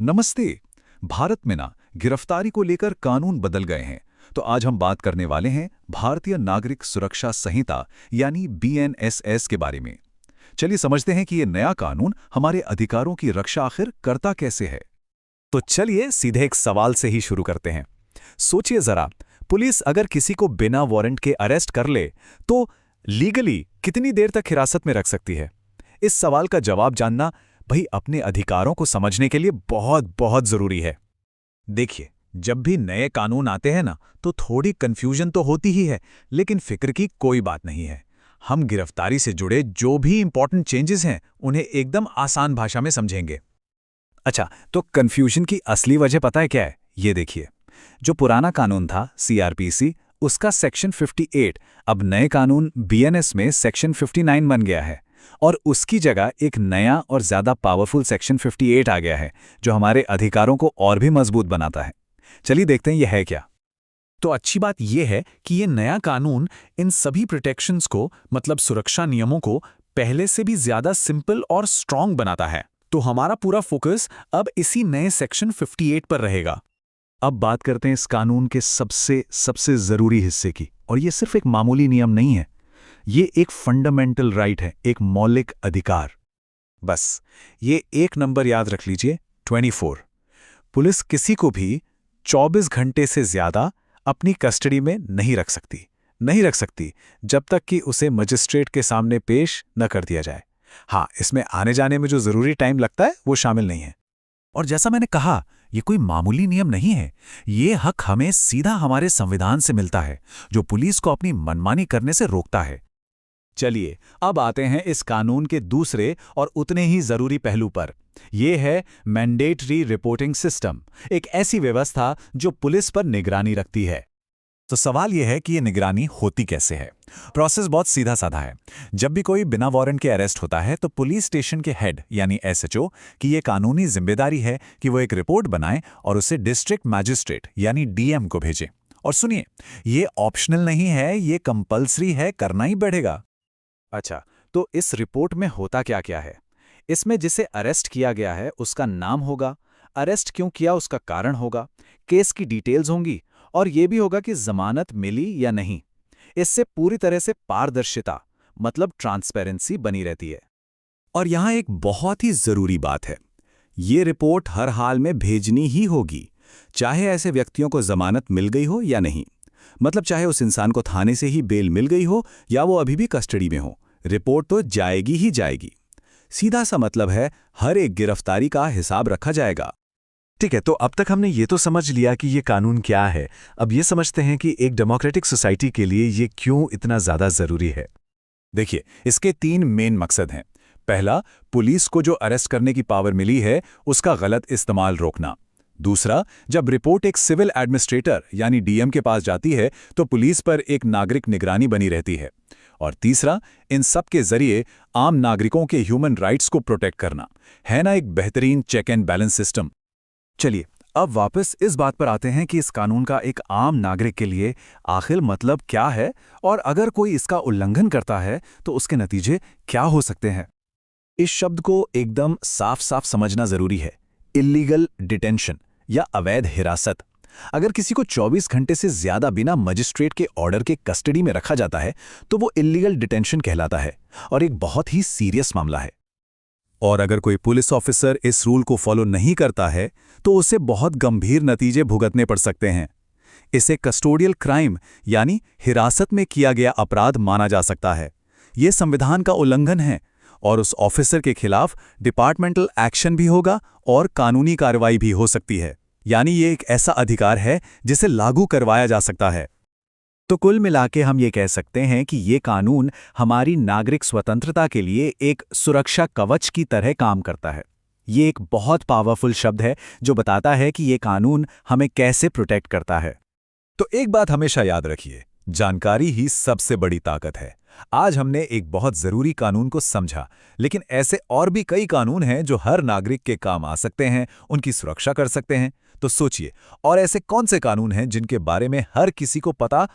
नमस्ते। भारत में गिरफ्तारी को लेकर कानून बदल गए हैं। तो आज हम बात करने वाले हैं भारतीय नागरिक सुरक्षा संहिता यानी बीएनएसएस के बारे में। चलिए समझते हैं कि ये नया कानून हमारे अधिकारों की रक्षा आखिर करता कैसे है। तो चलिए सीधे एक सवाल से ही शुरू करते हैं। सोचिए जरा, पुलिस अगर किसी को बिना वारंट के अरेस्ट कर ले तो लीगली कितनी देर तक हिरासत में रख सकती है? इस सवाल का जवाब जानना भाई अपने अधिकारों को समझने के लिए बहुत बहुत जरूरी है। देखिए, जब भी नए कानून आते हैं तो थोड़ी कंफ्यूजन तो होती ही है, लेकिन फिक्र की कोई बात नहीं है। हम गिरफ्तारी से जुड़े जो भी इंपॉर्टेंट चेंजेस हैं उन्हें एकदम आसान भाषा में समझेंगे। अच्छा, तो कंफ्यूजन की असली वजह पता है क्या है? ये देखिए, जो पुराना कानून था सीआरपीसी, उसका सेक्शन 58 अब नए कानून बीएनएस में सेक्शन 59 बन गया है, और उसकी जगह एक नया और ज्यादा पावरफुल सेक्शन 58 आ गया है, जो हमारे अधिकारों को और भी मजबूत बनाता है। चलिए देखते हैं यह है क्या। तो अच्छी बात यह है कि ये नया कानून इन सभी प्रोटेक्शंस को, मतलब सुरक्षा नियमों को, पहले से भी ज्यादा सिंपल और स्ट्रांग बनाता है। तो हमारा पूरा फोकस अब इसी नए सेक्शन 58 पर रहेगा। अब बात करते हैं इस कानून के सबसे जरूरी हिस्से की, और ये सिर्फ एक मामूली नियम नहीं है, ये एक फंडामेंटल राइट है, एक मौलिक अधिकार। बस ये एक नंबर याद रख लीजिए, 24। पुलिस किसी को भी 24 घंटे से ज्यादा अपनी कस्टडी में नहीं रख सकती जब तक कि उसे मजिस्ट्रेट के सामने पेश न कर दिया जाए। हाँ, इसमें आने जाने में जो जरूरी टाइम लगता है वो शामिल नहीं है। और जैसा मैंने कहा, ये कोई मामूली नियम नहीं है। ये हक हमें सीधा हमारे संविधान से मिलता है, जो पुलिस को अपनी मनमानी करने से रोकता है। चलिए अब आते हैं इस कानून के दूसरे और उतने ही जरूरी पहलू पर। यह है मैंडेटरी रिपोर्टिंग सिस्टम, एक ऐसी व्यवस्था जो पुलिस पर निगरानी रखती है। तो सवाल यह है कि यह निगरानी होती कैसे है? प्रोसेस बहुत सीधा साधा है। जब भी कोई बिना वारंट के अरेस्ट होता है तो पुलिस स्टेशन के हेड यानी एसएचओ की यह कानूनी जिम्मेदारी है कि वो एक रिपोर्ट बनाए और उसे डिस्ट्रिक्ट मैजिस्ट्रेट यानी डीएम को भेजे। और सुनिए, ये ऑप्शनल नहीं है, ये कंपल्सरी है, करना ही पड़ेगा। अच्छा, तो इस रिपोर्ट में होता क्या क्या है? इसमें जिसे अरेस्ट किया गया है उसका नाम होगा, अरेस्ट क्यों किया उसका कारण होगा, केस की डिटेल्स होंगी, और यह भी होगा कि जमानत मिली या नहीं। इससे पूरी तरह से पारदर्शिता, मतलब ट्रांसपेरेंसी बनी रहती है। और यहां एक बहुत ही जरूरी बात है, ये रिपोर्ट हर हाल में भेजनी ही होगी, चाहे ऐसे व्यक्तियों को जमानत मिल गई हो या नहीं। मतलब चाहे उस इंसान को थाने से ही बेल मिल गई हो या वो अभी भी कस्टडी में हो, रिपोर्ट तो जाएगी ही जाएगी। सीधा सा मतलब है, हर एक गिरफ्तारी का हिसाब रखा जाएगा। ठीक है, तो अब तक हमने ये तो समझ लिया कि ये कानून क्या है। अब ये समझते हैं कि एक डेमोक्रेटिक सोसाइटी के लिए ये क्यों इतना ज्यादा जरूरी है। देखिए, इसके 3 मेन मकसद हैं। पहला, पुलिस को जो अरेस्ट करने की पावर मिली है उसका गलत इस्तेमाल रोकना। दूसरा, जब रिपोर्ट एक सिविल एडमिनिस्ट्रेटर यानी डीएम के पास जाती है तो पुलिस पर एक नागरिक निगरानी बनी रहती है। और तीसरा, इन सब के जरिए आम नागरिकों के ह्यूमन राइट्स को प्रोटेक्ट करना। है ना एक बेहतरीन चेक एंड बैलेंस सिस्टम। चलिए अब वापस इस बात पर आते हैं कि इस कानून का एक आम नागरिक के लिए आखिर मतलब क्या है, और अगर कोई इसका उल्लंघन करता है तो उसके नतीजे क्या हो सकते हैं। इस शब्द को एकदम साफ साफ समझना जरूरी है। इल्लीगल डिटेंशन या अवैध हिरासत। अगर किसी को 24 घंटे से ज्यादा बिना मजिस्ट्रेट के ऑर्डर के कस्टडी में रखा जाता है तो वो इल्लीगल डिटेंशन कहलाता है, और एक बहुत ही सीरियस मामला है। और अगर कोई पुलिस ऑफिसर इस रूल को फॉलो नहीं करता है तो उसे बहुत गंभीर नतीजे भुगतने पड़ सकते हैं। इसे कस्टोडियल क्राइम यानी हिरासत में किया गया अपराध माना जा सकता है। यह संविधान का उल्लंघन है, और उस ऑफिसर के खिलाफ डिपार्टमेंटल एक्शन भी होगा और कानूनी कार्रवाई भी हो सकती है। यानी ये एक ऐसा अधिकार है जिसे लागू करवाया जा सकता है। तो कुल मिलाके हम ये कह सकते हैं कि ये कानून हमारी नागरिक स्वतंत्रता के लिए एक सुरक्षा कवच की तरह काम करता है। ये एक बहुत पावरफुल शब्द है जो बताता है कि ये कानून हमें कैसे प्रोटेक्ट करता है। तो एक बात हमेशा याद रखिए, जानकारी ही सबसे बड़ी ताकत है। आज हमने एक बहुत जरूरी कानून को समझा, लेकिन ऐसे और भी कई कानून हैं जो हर नागरिक के काम आ सकते हैं, उनकी सुरक्षा कर सकते हैं। तो सोचिए, और ऐसे कौन से कानून हैं जिनके बारे में हर किसी को पता